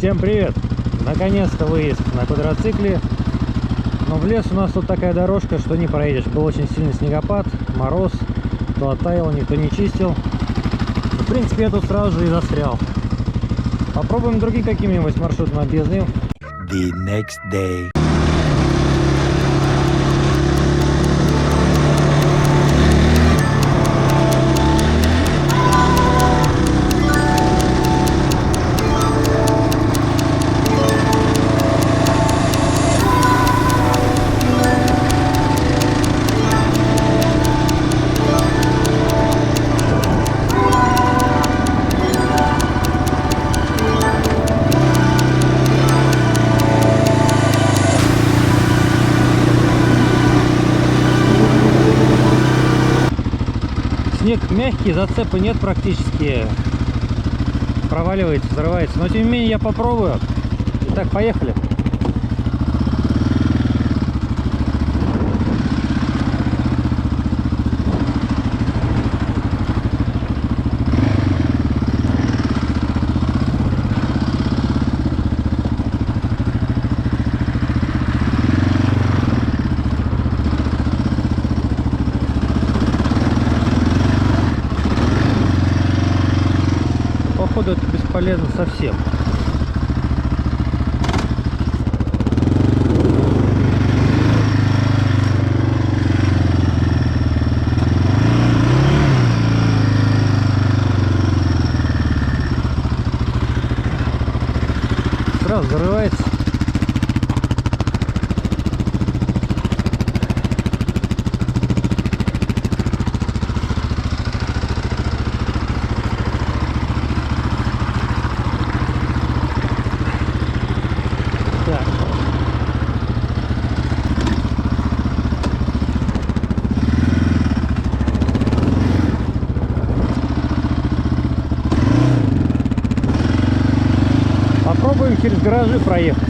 Всем привет! Наконец-то выезд на квадроцикле. Но в лес у нас тут такая дорожка, что не проедешь. Был очень сильный снегопад, мороз. То оттаяло, никто не чистил. В принципе, я тут сразу же и застрял. Попробуем другим каким-нибудь маршрутом объездным. The next day. Снег мягкий, зацепа нет практически. Проваливается, взрывается. Но тем не менее я попробую. Итак, поехали. Походу это бесполезно совсем. Сразу взрывается. Попробуем через гаражи проехать.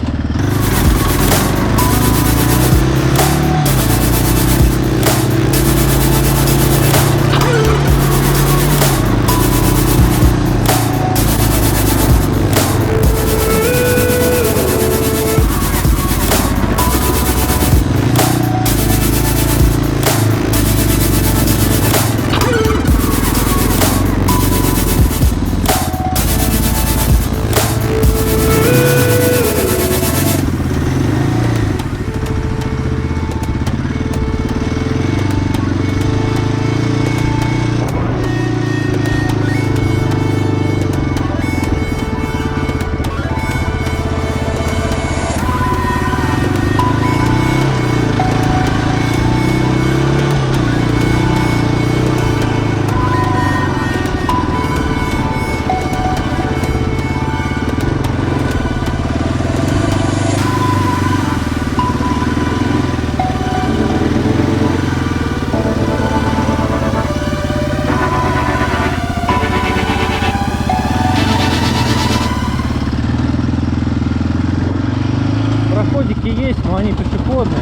Проходики есть, но они пешеходные.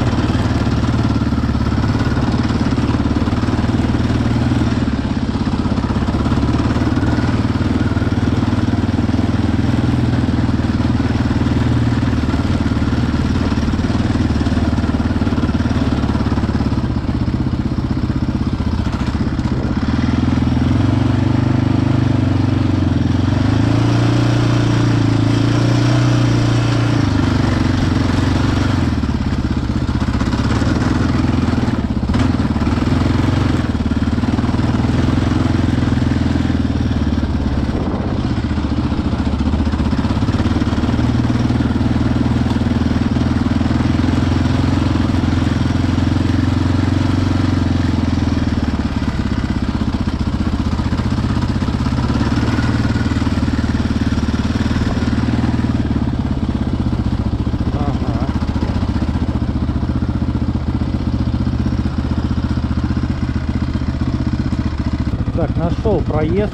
Так, нашел проезд.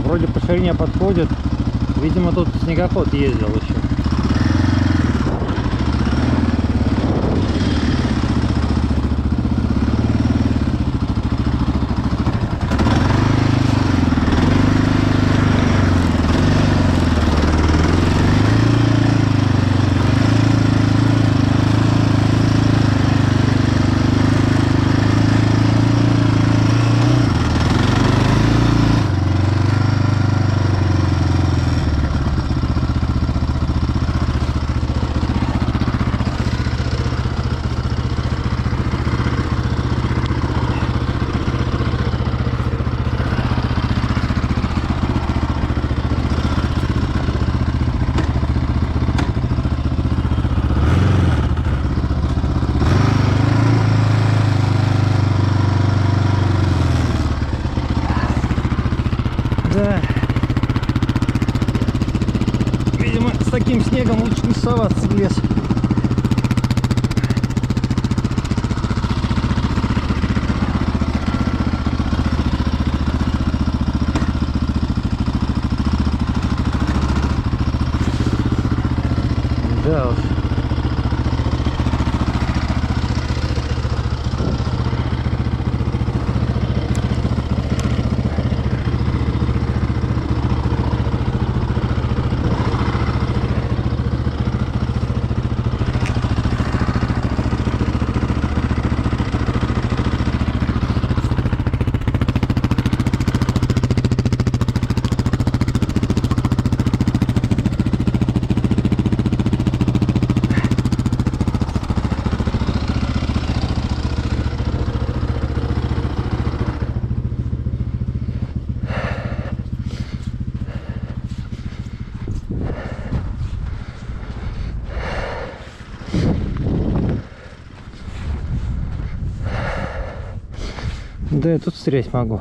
Вроде по ширине подходит. Видимо, тут снегоход ездил еще. соваться в лес. Да уж. Да, я тут стрелять могу.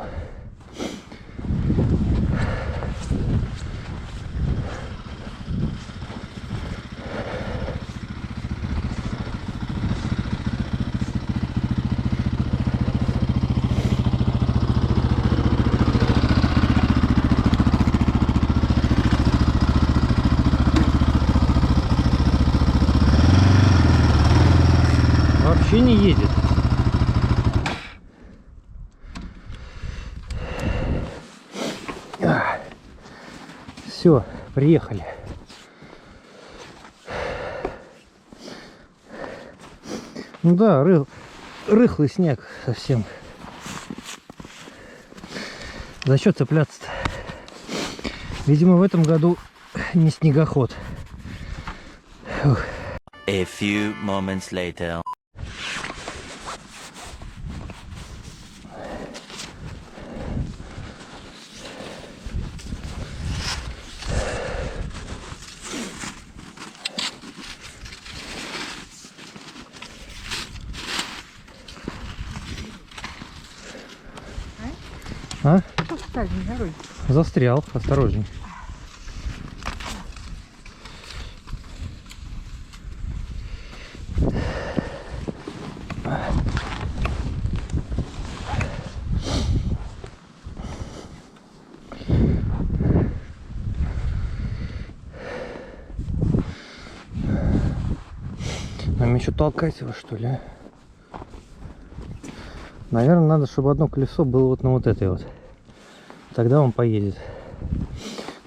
Вообще не едет. Все, приехали. Ну да, рыхлый снег совсем. За что цепляться-то? Видимо, в этом году не снегоход. Фух. A few moments later. А? Застрял, осторожней. Нам еще толкать его, что ли, а? Наверное, надо, чтобы одно колесо было вот на вот этой вот. Тогда он поедет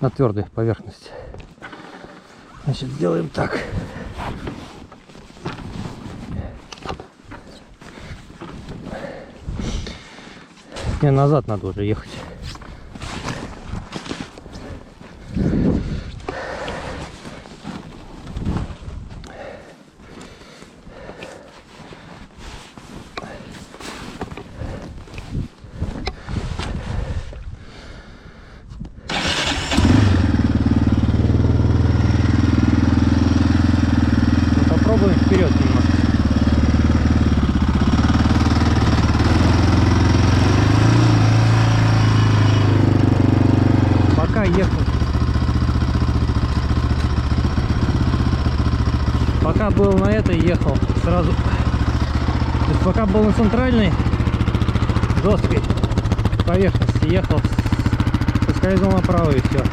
на твердой поверхности. Значит, сделаем так. Не, назад надо уже ехать. Попробуем вперед немножко. Пока ехал. Пока был на этой, ехал сразу. То есть пока был на центральной жесткой поверхности, ехал, соскользнул направо и все.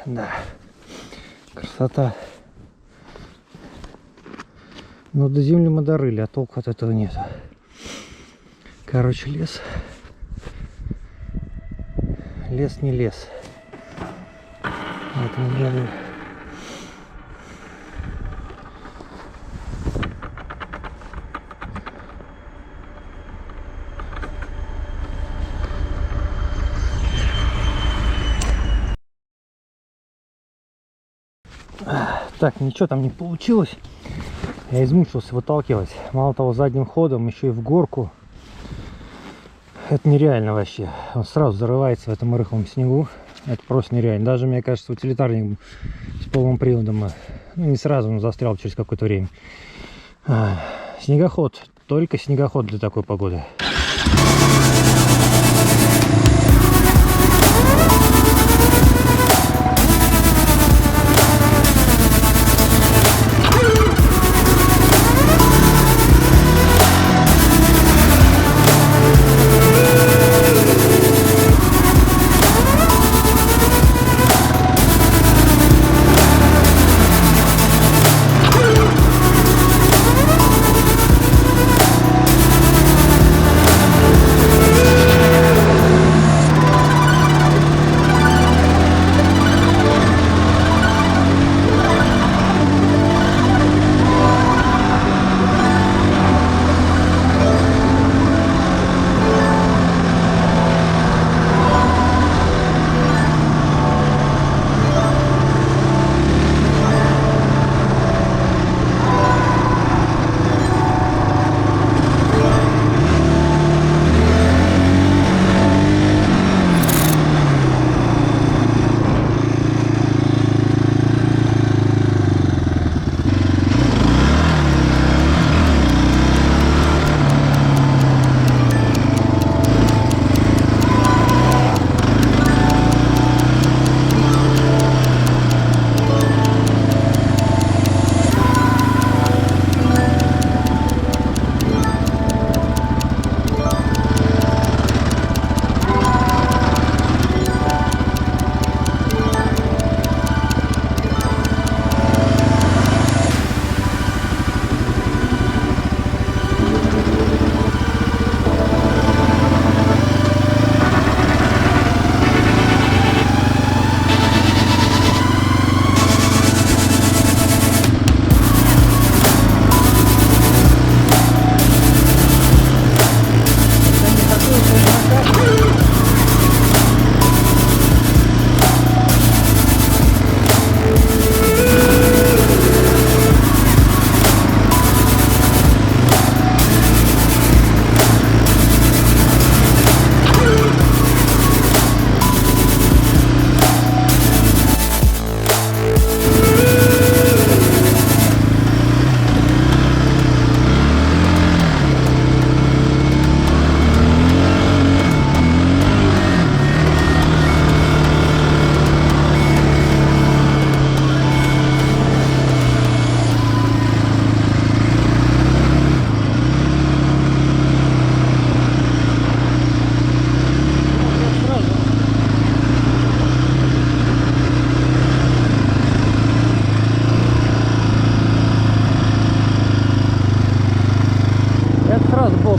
Да, красота. Но до земли мы дорыли, а толку от этого нет. Короче, лес. Лес не лес. Вот он, Так, ничего там не получилось. Я измучился выталкивать. Мало того, задним ходом, еще и в горку. Это нереально вообще. Он сразу зарывается в этом рыхлом снегу. Это просто нереально. Даже, мне кажется, утилитарник с полным приводом, ну, не сразу, но застрял через какое-то время. Снегоход. Только снегоход для такой погоды.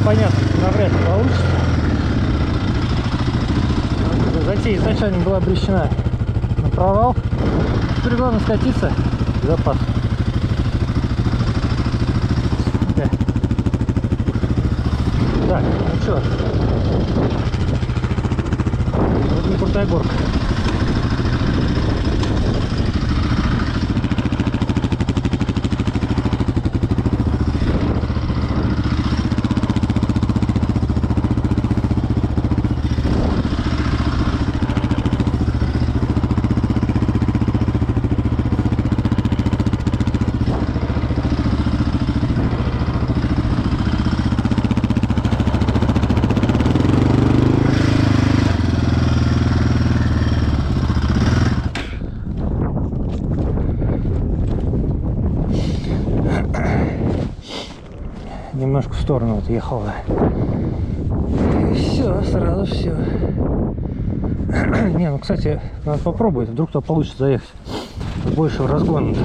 Понятно, что навряд ли получится. Затея изначально была обречена на провал. Теперь главное скатиться в запас. Так, ну что? Вот не крутая горка. Немножко в сторону отъехала. Все, сразу все. Не, ну, кстати, надо попробовать. Вдруг то получится заехать с большего разгона.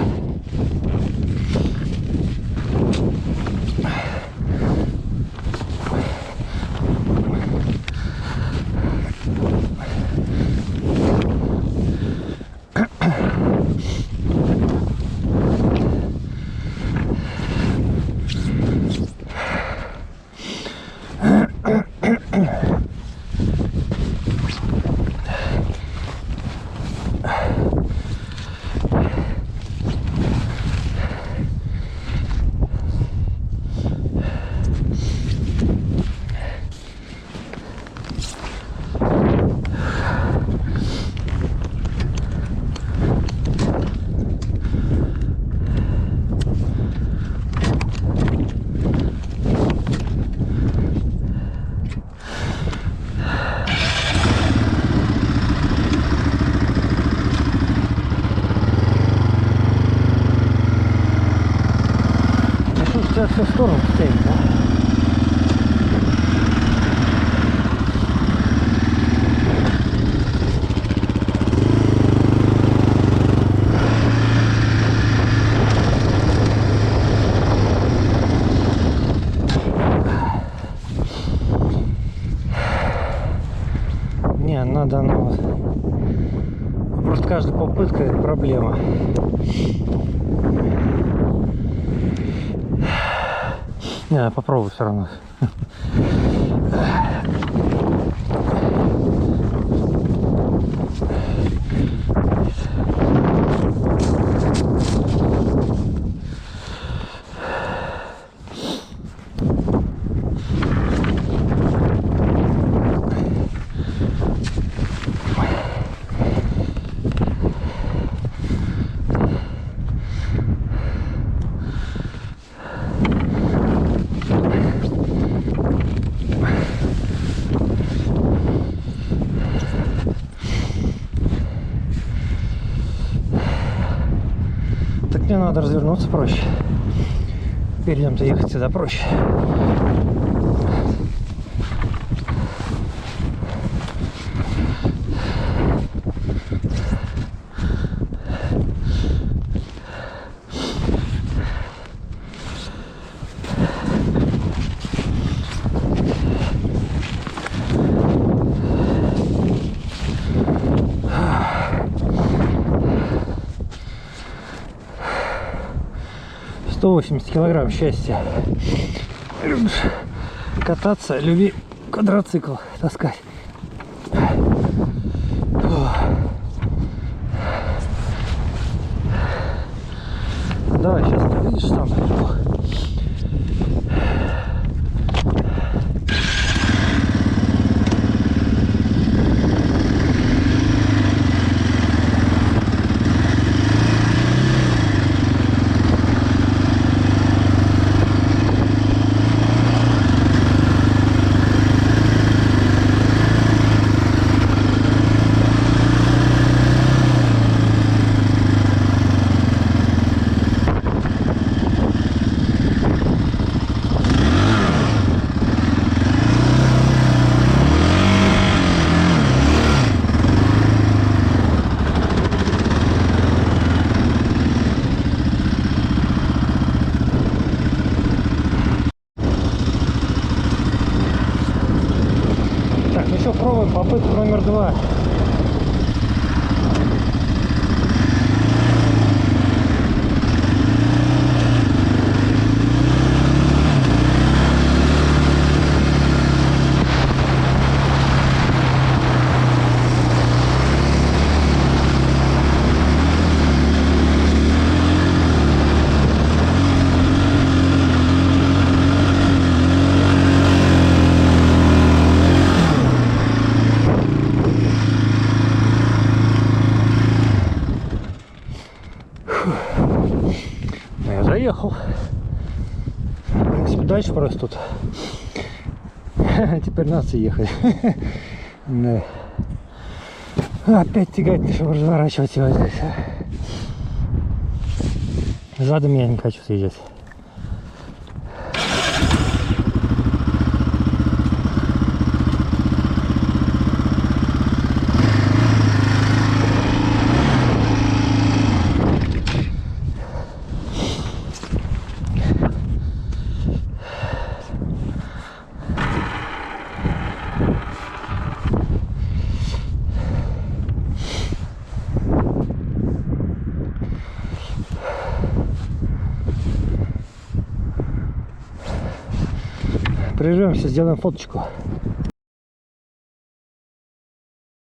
все в сторону тянет, да? Не, надо, ну, просто каждая попытка — это проблема. Не, попробуй все равно. Так мне надо развернуться проще. Перейдем-то ехать сюда проще. $180 килограмм счастья. Любишь кататься, люби квадроцикл таскать. Давай сейчас, ты видишь там? Так, ну что, пробуем попытку номер 2. Ну, я заехал. В принципе, дальше просто тут. Теперь надо ехать. Да. Опять тягать, чтобы разворачивать его здесь. Задом я не хочу съезжать. Прервемся, сделаем фоточку.